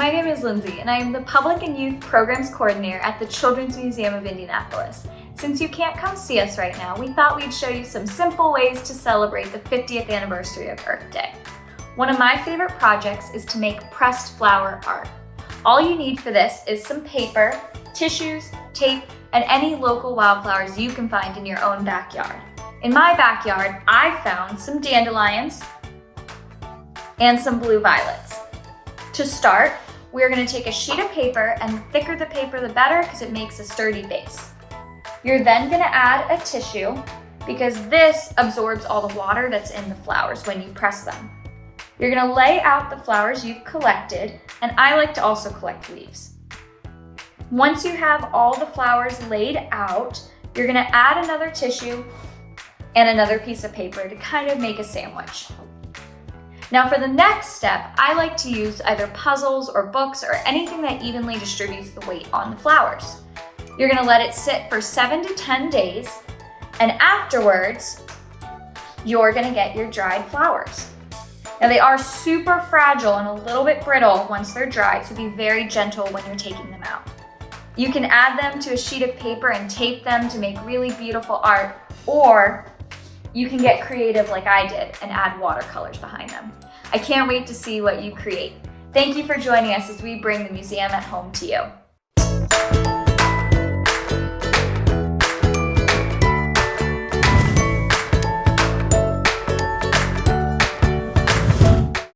my name is Lindsay, and I am the Public and Youth Programs Coordinator at the Children's Museum of Indianapolis. Since you can't come see us right now, we thought we'd show you some simple ways to celebrate the 50th anniversary of Earth Day. One of my favorite projects is to make pressed flower art. All you need for this is some paper, tissues, tape, and any local wildflowers you can find in your own backyard. In my backyard, I found some dandelions and some blue violets. To start, we're going to take a sheet of paper, and the thicker the paper the better because it makes a sturdy base. You're then going to add a tissue because this absorbs all the water that's in the flowers when you press them. You're going to lay out the flowers you've collected, and I like to also collect leaves. Once you have all the flowers laid out, you're going to add another tissue and another piece of paper to kind of make a sandwich. Now for the next step, I like to use either puzzles or books or anything that evenly distributes the weight on the flowers. You're gonna let it sit for 7 to 10 days, and afterwards, you're gonna get your dried flowers. Now they are super fragile and a little bit brittle once they're dried, so be very gentle when you're taking them out. You can add them to a sheet of paper and tape them to make really beautiful art, or you can get creative like I did and add watercolors behind them. I can't wait to see what you create. Thank you for joining us as we bring the museum at home to you.